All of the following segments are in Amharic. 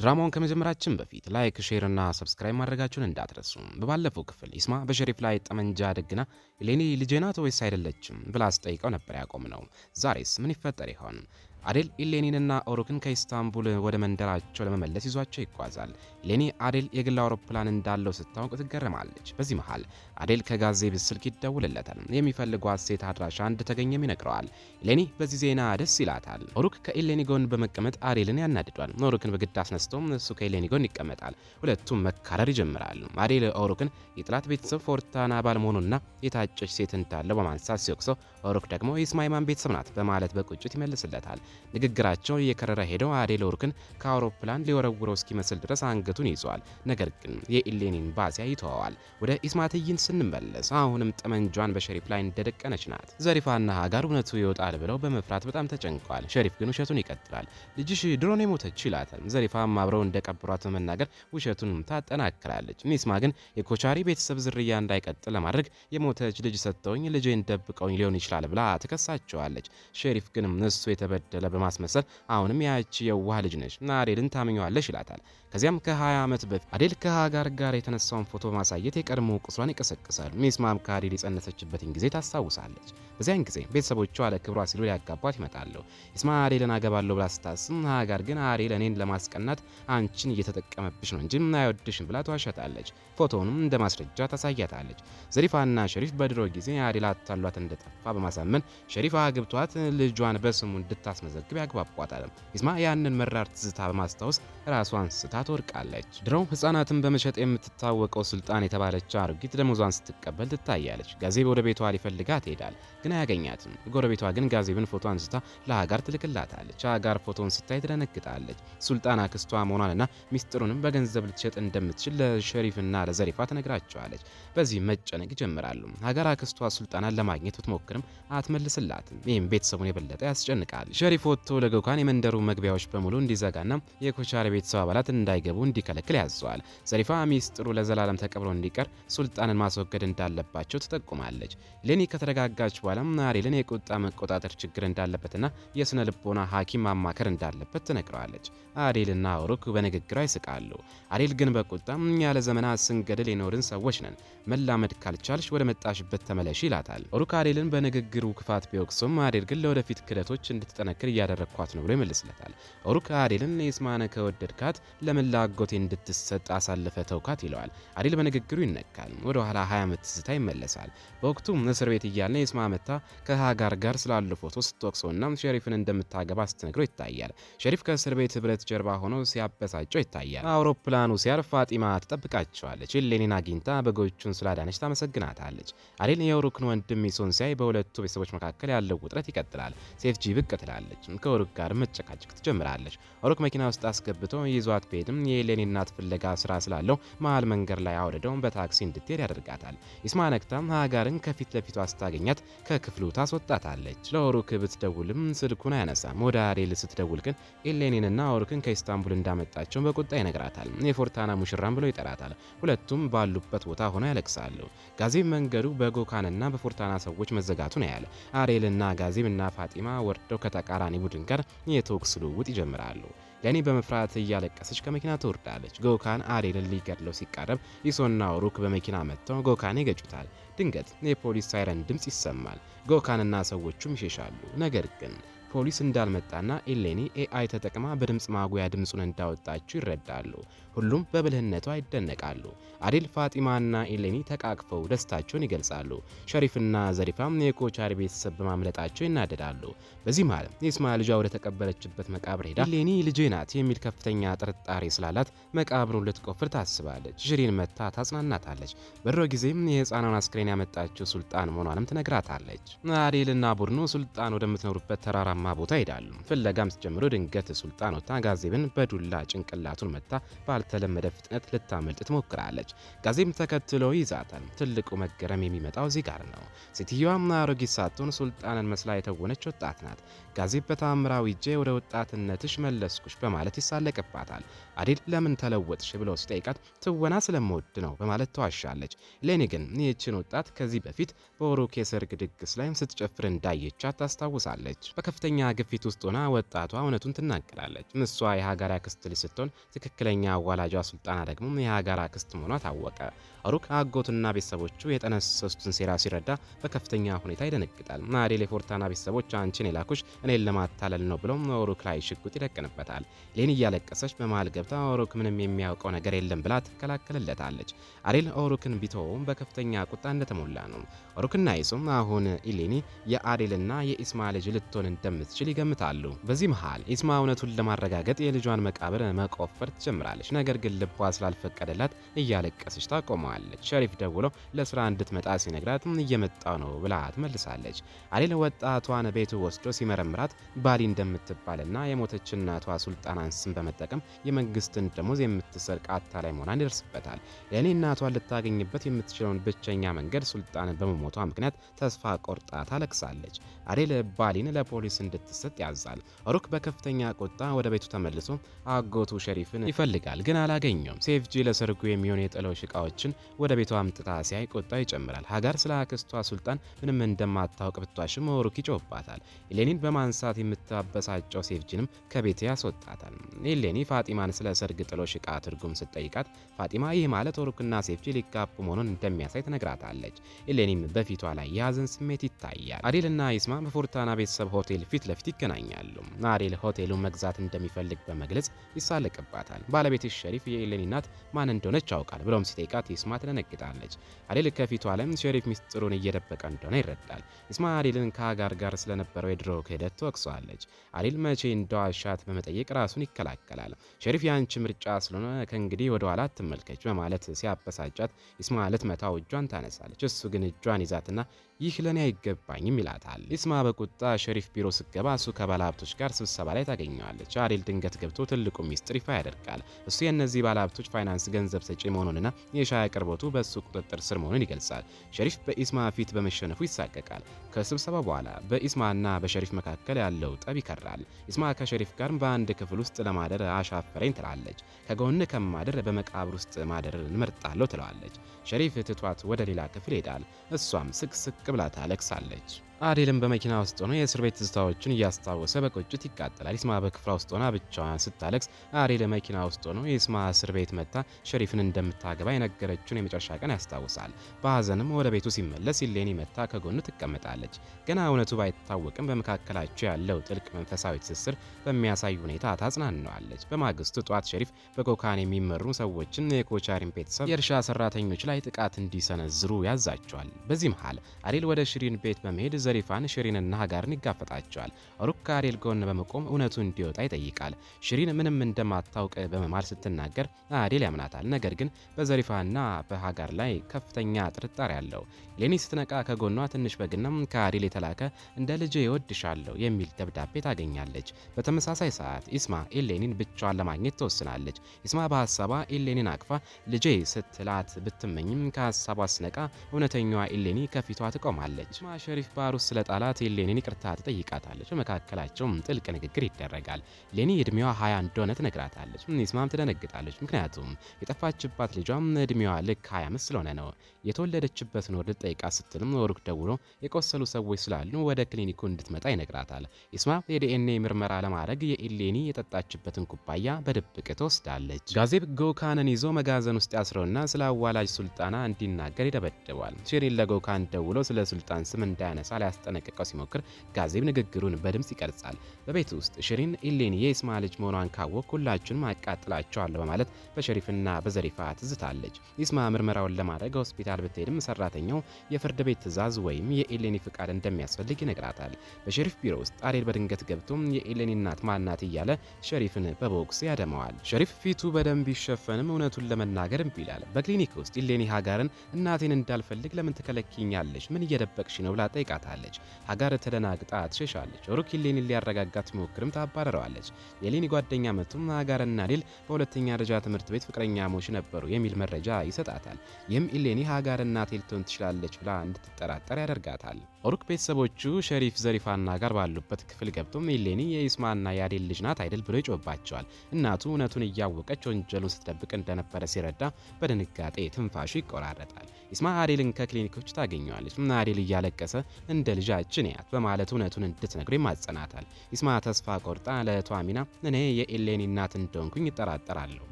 ድራማውን ከመጀመራችን በፊት ላይክ፣ ሼር እና ሰብስክራይብ ማድረጋችሁን እንዳትረሱ። በባለፈው ክፍል ይስማ በሸሪፍ ላይ ጠመንጃ ደግና ሌኒ ልጄ ናት ወይስ አይደለችም ብላ አስጠይቀው ነበር ያቆምነው። ዛሬስ ምን ይፈጠር ይሆን? አዴል ኢሌኒንና ኦሩክን ከኢስታንቡል ወደ መንደራቸው ለመመለስ ይዟቸው ይጓዛል። ኢሌኒ አዴል የግል አውሮፕላን እንዳለው ስታውቅ ትገረማለች። በዚህ መሃል አዴል ከጋዜብ ስልክ ይደውልለታል። የሚፈልጓት ሴት አድራሻ እንደተገኘም ይነግረዋል። ኢሌኒ በዚህ ዜና ደስ ይላታል። ኦሩክ ከኢሌኒ ጎን በመቀመጥ አዴልን ያናድዷል። ኦሩክን በግድ አስነስተውም እሱ ከኢሌኒ ጎን ይቀመጣል። ሁለቱም መካረር ይጀምራሉ። አዴል ኦሩክን የጥላት ቤተሰብ ፎርታና ባለመሆኑና የታጨች ሴት እንዳለው በማንሳት ሲወቅሰው፣ ኦሩክ ደግሞ የስማይማን ቤተሰብ ናት በማለት በቁጭት ይመልስለታል። ንግግራቸው እየከረረ ሄደው አዴል ኦሩክን ከአውሮፕላን ሊወረውረው እስኪመስል ድረስ አንገቱን ይዟል። ነገር ግን የኢሌኒን ባሲያ ይተዋዋል። ወደ ኢስማ ትዕይንት ስንመለስ አሁንም ጠመንጇን በሸሪፍ ላይ እንደደቀነች ናት። ዘሪፋና ሀጋር እውነቱ ይወጣል ብለው በመፍራት በጣም ተጨንቀዋል። ሸሪፍ ግን ውሸቱን ይቀጥላል። ልጅሽ ድሮን የሞተች ይላታል። ዘሪፋም አብረው እንደቀበሯት በመናገር ውሸቱን ታጠናክራለች። ኢስማ ግን የኮቻሪ ቤተሰብ ዝርያ እንዳይቀጥል ለማድረግ የሞተች ልጅ ሰጥተውኝ ልጄን ደብቀውኝ ሊሆን ይችላል ብላ ትከሳቸዋለች። ሸሪፍ ግን እሱ የተበደለ በማስመሰል አሁንም ያቺ የዋህ ልጅ ነች እና አዴልን ታምኘዋለሽ ይላታል። ከዚያም ከ20 ዓመት በፊት አዴል ከሀጋር ጋር የተነሳውን ፎቶ በማሳየት የቀድሞ ቁስሏን ይቀሰቅሳል። ኢስማም ከአዴል የጸነሰችበትን ጊዜ ታስታውሳለች። በዚያን ጊዜ ቤተሰቦቿ ለክብሯ ሲሉ ሊያጋቧት ይመጣሉ። ኢስማ አዴልን አገባለሁ ብላ ስታስብ፣ ሀጋር ግን አዴል እኔን ለማስቀናት አንቺን እየተጠቀመብሽ ነው እንጂ አይወድሽም ብላ ተዋሸታለች። ፎቶውንም እንደ ማስረጃ ታሳያታለች። ዘሪፋና ሸሪፍ በድሮ ጊዜ አዴል አታሏት እንደጠፋ በማሳመን ሸሪፍ አግብቷት ልጇን በስሙ እንድታስመዘግብ ያግባቧታል። ኢስማ ያንን መራር ትዝታ በማስታወስ ራሷን ስታ ትወድቃለች። ድሮው ህፃናትን በመሸጥ የምትታወቀው ሱልጣን የተባለች አሮጊት ደሞዟን ስትቀበል ትታያለች። ጋዜብ ወደ ቤቷ ሊፈልጋት ይሄዳል፣ ግን አያገኛትም። ጎረቤቷ ግን ጋዜብን ፎቶ አንስታ ለሀጋር ትልክላታለች። ሀጋር ፎቶን ስታይ ትደነግጣለች። ሱልጣን አክስቷ መሆኗንና ሚስጥሩንም በገንዘብ ልትሸጥ እንደምትችል ለሸሪፍና ለዘሪፋ ትነግራቸዋለች። በዚህ መጨነቅ ይጀምራሉ። ሀጋር አክስቷ ሱልጣናን ለማግኘት ብትሞክርም አትመልስላትም። ይህም ቤተሰቡን የበለጠ ያስጨንቃል። ሸሪፍ ወጥቶ ለጎካን የመንደሩ መግቢያዎች በሙሉ እንዲዘጋና የኮቻሪ ቤተሰብ አባላት እንዳይገቡ እንዲከለክል ያዘዋል። ዘሪፋ ሚስጥሩ ለዘላለም ተቀብሮ እንዲቀር ሱልጣንን ማስወገድ እንዳለባቸው ትጠቁማለች። ሌኒ ከተረጋጋች በኋላ አዴልን የቁጣ መቆጣጠር ችግር እንዳለበትና የስነ ልቦና ሐኪም ማማከር እንዳለበት ትነግረዋለች። አዴልና ኦሩክ በንግግሯ ይስቃሉ። አዴል ግን በቁጣ ያለ ዘመናት ስንገድል የኖርን ሰዎች ነን፣ መላመድ ካልቻልሽ ወደ መጣሽበት ተመለሽ ይላታል። ኦሩክ አዴልን በንግግሩ ክፋት ቢወቅሱም አዴል ግን ለወደፊት ክደቶች እንድትጠነክር እያደረግኳት ነው ብሎ ይመልስለታል። ኦሩክ አዴልን ኢስማን ከወደድካት ለምን ላጎቴ እንድትሰጥ አሳልፈ ተውካት ይለዋል። አዴል በንግግሩ ይነካል። ወደ ኋላ 20 ዓመት ትዝታ ይመለሳል። በወቅቱ እስር ቤት እያለ ኢስማ መታ ከሀጋር ጋር ስላሉ ፎቶ ስትወቅሰውና ሸሪፍን እንደምታገባ ስትነግረው ይታያል። ሸሪፍ ከእስር ቤት ብረት ጀርባ ሆኖ ሲያበሳጨው ይታያል። አውሮፕላኑ ሲያርፍ ፋጢማ ትጠብቃቸዋለች። ኢሌኒን አግኝታ በጎቹን ስላዳነች ታመሰግናታለች። አዴል የኦሩክን ወንድም ኢሶን ሲያይ በሁለቱ ቤተሰቦች መካከል ያለው ውጥረት ይቀጥላል። ሴፍጂ ብቅ ትላለች። ከኦሩክ ጋር መጨቃጨቅ ትጀምራለች። ኦሩክ መኪና ውስጥ አስገብቶ ይዟት ቢሄድም የኢሌኒ እናት ፍለጋ ስራ ስላለው መሀል መንገድ ላይ አውርደው በታክሲ እንድትሄድ ያደርጋታል። ኢስማ ነክታም ሀጋርን ከፊት ለፊቷ ስታገኛት ከክፍሉ ታስወጣታለች። ለኦሩክ ብትደውልም ስልኩን አያነሳም። ወደ አዴል ስትደውል ግን ኢሌኒንና ኦሩክን ከኢስታንቡል እንዳመጣቸው በቁጣ ይነግራታል። የፎርታና ሙሽራም ብሎ ይጠራታል። ሁለቱም ባሉበት ቦታ ሆነው ያለቅሳሉ። ጋዜብ መንገዱ በጎካንና በፎርታና ሰዎች መዘጋቱን ያያል። አዴልና ጋዜብና ፋጢማ ወርደው ከተቃራኒ ቡድን ጋር የተኩስ ልውውጥ ይጀምራሉ። ሌኒ በመፍራት እያለቀሰች ከመኪና ትወርዳለች። ጎካን አዴልን ሊገድለው ሲቃረብ ኢሶና ኦሩክ በመኪና መጥተው ጎካን ይገጩታል። ድንገት የፖሊስ ሳይረን ድምፅ ይሰማል። ጎካንና ሰዎቹም ይሸሻሉ። ነገር ግን ፖሊስ እንዳልመጣና ኢሌኒ ኤአይ ተጠቅማ በድምፅ ማጉያ ድምፁን እንዳወጣችው ይረዳሉ። ሁሉም በብልህነቷ ይደነቃሉ። አዴል፣ ፋጢማና ኢሌኒ ተቃቅፈው ደስታቸውን ይገልጻሉ። ሸሪፍና ዘሪፋም የኮቻሪ ቤተሰብ በማምለጣቸው ይናደዳሉ። በዚህ መሃል ኢስማ ልጇ ወደ ተቀበለችበት መቃብር ሄዳ ኢሌኒ ልጄ ናት የሚል ከፍተኛ ጥርጣሬ ስላላት መቃብሩን ልትቆፍር ታስባለች። ሽሪን መታ ታጽናናታለች። በድሮ ጊዜም የህፃኗን አስክሬን ያመጣችው ሱልጣን መሆኗንም ትነግራታለች። አዴልና ቡድኑ ሱልጣን ወደምትኖሩበት ተራራ ቦታ ሄዳሉ። ፍለጋም ሲጀምሩ ድንገት ሱልጣን ወታ ጋዜብን በዱላ ጭንቅላቱን መታ ባልተለመደ ፍጥነት ልታመልጥ ትሞክራለች። ጋዜብ ተከትሎ ይዛታል። ትልቁ መገረም የሚመጣው እዚህ ጋር ነው። ሴትዮዋ አሮጊት ሳትሆን ሱልጣንን መስላ የተወነች ወጣት ናት። ጋዜብ በታምራዊ እጄ ወደ ወጣትነትሽ መለስኩሽ በማለት ይሳለቅባታል። አዴል ለምን ተለወጥሽ ብሎ ሲጠይቃት ትወና ስለምወድ ነው በማለት ተዋሻለች። ሌኒ ግን ይህችን ወጣት ከዚህ በፊት በኦሩክ የሰርግ ድግስ ላይ ስትጨፍር እንዳየቻት ታስታውሳለች። በከፍተኛ በከፍተኛ ግፊት ውስጥ ሆና ወጣቷ እውነቱን ትናገራለች። እሷ የሀገር አክስት ልጅ ስትሆን ትክክለኛ አዋላጇ ሱልጣና ደግሞ የሀገር አክስት መሆኗ ታወቀ። ኦሩክ አጎቱና ቤተሰቦቹ የጠነሰሱትን ሴራ ሲረዳ በከፍተኛ ሁኔታ ይደነግጣል። አዴል የፎርታና ቤተሰቦች አንቺን የላኩሽ እኔን ለማታለል ነው ብለው ኦሩክ ላይ ሽጉጥ ይደቅንበታል። ሌኒ እያለቀሰች በመሃል ገብታ ኦሩክ ምንም የሚያውቀው ነገር የለም ብላ ትከላከልለታለች። አዴል ኦሩክን ቢተወውም በከፍተኛ ቁጣ እንደተሞላ ነው። ኦሩክና ኢሱም አሁን ኢሌኒ የአዴልና የኢስማ ልጅ ልትሆን እንደምትችል ይገምታሉ። በዚህ መሃል ኢስማ እውነቱን ለማረጋገጥ የልጇን መቃብር መቆፈር ትጀምራለች። ነገር ግን ልቧ ስላልፈቀደላት እያለቀሰች ታቆመዋለች። ሸሪፍ ደውሎ ለስራ እንድትመጣ ሲነግራት እየመጣው ነው ብላ ትመልሳለች። አዴል ወጣቷን ቤቱ ወስዶ ሲመረምራት ባሊ እንደምትባልና የሞተች እናቷ ሱልጣናን ስም በመጠቀም የመንግስትን ደሞዝ የምትሰርቅ አታላይ መሆኗን ይደርስበታል። ለኔ እናቷን ልታገኝበት የምትችለውን ብቸኛ መንገድ ሱልጣንን በመሞቷ ምክንያት ተስፋ ቆርጣ ታለቅሳለች። አዴል ባሊን ለፖሊስ እንድትሰጥ ያዛል። ኦሩክ በከፍተኛ ቁጣ ወደ ቤቱ ተመልሶ አጎቱ ሸሪፍን ይፈልጋል፣ ግን አላገኘውም። ሴፍጂ ለሰርጉ የሚሆን የጥሎሽ እቃዎችን ወደ ቤቷ አምጥታ ሲያይ ቁጣው ይጨምራል። ሀጋር ስለ አክስቷ ሱልጣን ምንም እንደማታውቅ ብቷሽም ኦሩክ ይጮህባታል። ኢሌኒን በማንሳት የምታበሳጨው ሴፍጂንም ከቤት ያስወጣታል። ኢሌኒ ፋጢማን ስለ ሰርግ ጥሎሽ እቃ ትርጉም ስትጠይቃት ፋጢማ ይህ ማለት ኦሩክና ሴፍጂ ሊጋቡ መሆኑን እንደሚያሳይ ትነግራታለች። ኢሌኒም በፊቷ ላይ የሀዘን ስሜት ይታያል። አዴልና ኢስማ በፎርታና ቤተሰብ ሆቴል ፊት ለፊት ይገናኛሉ። አዴል ሆቴሉን መግዛት እንደሚፈልግ በመግለጽ ይሳለቅባታል። ባለቤትሽ ሸሪፍ የኢሌኒ እናት ማን እንደሆነች ያውቃል ብሎም ሲጠይቃት ኢስማ ትደነግጣለች። አዴል ከፊቷ ላይ ሸሪፍ ሚስጥሩን እየደበቀ እንደሆነ ይረዳል። ኢስማ አዴልን ከሀጋር ጋር ስለነበረው የድሮ ክህደት ትወቅሰዋለች። አዴል መቼ እንደዋሻት በመጠየቅ ራሱን ይከላከላል። ሸሪፍ የአንቺ ምርጫ ስለሆነ ከእንግዲህ ወደ ኋላ አትመልከች በማለት ሲያበሳጫት ኢስማ ልትመታው እጇን ታነሳለች። እሱ ግን እጇን ይዛትና ይህ ለኔ አይገባኝም ይላታል። ኢስማ በቁጣ ሸሪፍ ቢሮ ስገባ እሱ ከባለሀብቶች ጋር ስብሰባ ላይ ታገኘዋለች። አዴል ድንገት ገብቶ ትልቁ ሚስጥር ይፋ ያደርጋል። እሱ የእነዚህ ባለሀብቶች ፋይናንስ ገንዘብ ሰጪ መሆኑንና የሻይ አቅርቦቱ በእሱ ቁጥጥር ስር መሆኑን ይገልጻል። ሸሪፍ በኢስማ ፊት በመሸነፉ ይሳቀቃል። ከስብሰባ በኋላ በኢስማና በሸሪፍ መካከል ያለው ጠብ ይከራል። ኢስማ ከሸሪፍ ጋር በአንድ ክፍል ውስጥ ለማደር አሻፈረኝ ትላለች። ከጎን ከማደር በመቃብር ውስጥ ማደር እንመርጣለሁ ትለዋለች። ሸሪፍ ትቷት ወደ ሌላ ክፍል ይሄዳል። እሷም ስቅስቅ ብላ ታለቅሳለች። አዴልም በመኪና ውስጥ ሆኖ የእስር ቤት ትዝታዎችን እያስታወሰ በቁጭት ይቃጠላል። ኢስማ በክፍሏ ውስጥ ሆና ብቻዋን ስታለቅስ አዴል መኪና ውስጥ ሆኖ የኢስማ እስር ቤት መታ ሸሪፍን እንደምታገባ የነገረችውን የመጨረሻ ቀን ያስታውሳል። በሀዘንም ወደ ቤቱ ሲመለስ ኢሌኒ መታ ከጎኑ ትቀመጣለች። ገና እውነቱ ባይታወቅም በመካከላቸው ያለው ጥልቅ መንፈሳዊ ትስስር በሚያሳይ ሁኔታ ታጽናናዋለች። በማግስቱ ጧት ሸሪፍ በኮካን የሚመሩ ሰዎችን የኮቻሪን ቤተሰብ የእርሻ ሰራተኞች ላይ ጥቃት እንዲሰነዝሩ ያዛቸዋል። በዚህ መሃል አዴል ወደ ሽሪን ቤት በመሄድ ዘሪፋን ሽሪንና ሀጋርን ይጋፈጣቸዋል። ኦሩክ ከአዴል ጎን በመቆም እውነቱ እንዲወጣ ይጠይቃል። ሽሪን ምንም እንደማታውቅ በመማል ስትናገር አዴል ያምናታል። ነገር ግን በዘሪፋና በሀጋር ላይ ከፍተኛ ጥርጣሬ አለው። ሌኒ ስትነቃ ከጎኗ ትንሽ በግና ከአዴል የተላከ እንደ ልጄ እወድሻለሁ የሚል ደብዳቤ ታገኛለች። በተመሳሳይ ሰዓት ኢስማ ኢሌኒን ብቻዋን ለማግኘት ትወስናለች። ኢስማ በሀሳቧ ኢሌኒን አቅፋ ልጄ ስትላት ብትመኝም ከሀሳቧ ስነቃ እውነተኛዋ ኢሌኒ ከፊቷ ትቆማለች። ኢስማ ሸሪፍ ባሩስ ስለ ጣላት ኢሌኒን ይቅርታ ትጠይቃታለች። በመካከላቸውም ጥልቅ ንግግር ይደረጋል። ሌኒ እድሜዋ 20 እንደሆነ ትነግራታለች። ኢስማም ትደነግጣለች። ምክንያቱም የጠፋችባት ልጇም እድሜዋ ልክ 25 ስለሆነ ነው። የተወለደችበትን ወር ልጠይቃት ስትልም ኦሩክ ደውሎ የቆሰሉ ሰዎች ስላሉ ወደ ክሊኒኩ እንድትመጣ ይነግራታል። ኢስማ የዲኤንኤ ምርመራ ለማድረግ የኢሌኒ የጠጣችበትን ኩባያ በድብቅ ትወስዳለች። ጋዜብ ጎካንን ይዞ መጋዘን ውስጥ ያስረውና ስለ አዋላጅ ሱልጣና እንዲናገር ይደበድበዋል። ሽሪን ለጎካን ደውሎ ስለ ሱልጣን ስም እንዳያነሳ ሊያስጠነቅቀው ሲሞክር ጋዜብ ንግግሩን በድምጽ ይቀርጻል። በቤት ውስጥ ሽሪን ኢሌኒ የኢስማ ልጅ መሆኗን ካወቅ ሁላችሁንም አቃጥላቸዋለሁ በማለት በሸሪፍና በዘሪፋ ትዝታለች። ኢስማ ምርመራውን ለማድረግ ሆስፒታል ብትሄድም ሰራተኛው የፍርድ ቤት ትዕዛዝ ወይም የኢሌኒ ፍቃድ እንደሚያስፈልግ ይነግራታል። በሸሪፍ ቢሮ ውስጥ አዴል በድንገት ገብቶ የኢሌኒ እናት ማናት እያለ ሸሪፍን በቦክስ ያደመዋል። ሸሪፍ ፊቱ በደንብ ቢሸፈንም እውነቱን ለመናገር እምቢ ይላል። በክሊኒክ ውስጥ ኢሌኒ ሀጋርን እናቴን እንዳልፈልግ ለምን ትከለኪኛለች? ምን እየደበቅሽ ነው ብላ ጠይቃታለች። ሀጋር ተደናግጣ ትሸሻለች። ኦሩክ ኢሌኒን ሊያረጋጋት ቢሞክርም ታባረረዋለች። የኢሌኒ ጓደኛ መቱም ሀጋርና አዴል በሁለተኛ ደረጃ ትምህርት ቤት ፍቅረኛሞች ነበሩ የሚል መረጃ ይሰጣታል። ይህም ኢሌኒ ሀጋር እናቴ ልትሆን ትችላለች ብላ እንድትጠራጠር ያደርጋታል። ኦሩክ ቤተሰቦቹ ሸሪፍ፣ ዘሪፋና ጋር ባሉበት ክፍል ገብቶም ኢሌኒ የኢስማና የአዴል ልጅ ናት አይደል ብሎ ይጮህባቸዋል። እናቱ እውነቱን እያወቀች ወንጀሉን ስትደብቅ እንደነበረ ሲረዳ በድንጋጤ ትንፋሹ ይቆራረጣል። ይስማ አዴልን ከክሊኒኮች ታገኘዋለች። አዴል እያለቀሰ እንደ ልጃችን ያት በማለት እውነቱን እንድትነግረው ይማጸናታል። ይስማ ተስፋ ቆርጣ ለእህቷ አሚና እኔ የኤሌኒ እናት እንደሆንኩኝ ይጠራጠራለሁ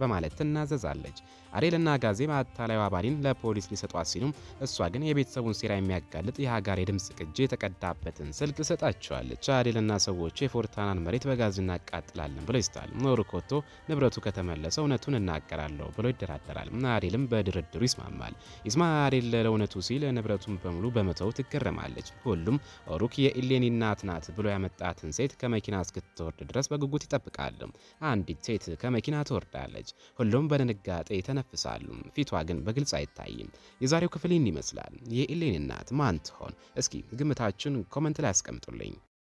በማለት ትናዘዛለች። አዴልና ጋዜ በአታላዩ አባዲን ለፖሊስ ሊሰጧት ሲሉም እሷ ግን የቤተሰቡን ሴራ የሚያጋልጥ የሀጋር የድምጽ ቅጂ የተቀዳበትን ስልክ ሰጣቸዋለች። አዴልና ሰዎቹ የፎርታናን መሬት በጋዝ እናቃጥላለን ብለው ይስታል። ኖሩኮቶ ንብረቱ ከተመለሰ እውነቱን እናገራለሁ ብሎ ይደራደራል። አዴልም በድርድሩ ይስማማል። ይስማ አዴል ለእውነቱ ሲል ንብረቱን በሙሉ በመተው ትገረማለች። ሁሉም ኦሩክ የኢሌኒ እናት ናት ብሎ ያመጣትን ሴት ከመኪና እስክትወርድ ድረስ በጉጉት ይጠብቃሉ። አንዲት ሴት ከመኪና ትወርዳለች። ሁሉም በድንጋጤ ተነፍሳሉ። ፊቷ ግን በግልጽ አይታይም። የዛሬው ክፍል ይህን ይመስላል። የኢሌኒ እናት ማን ትሆን? እስኪ ግምታችሁን ኮመንት ላይ አስቀምጡልኝ።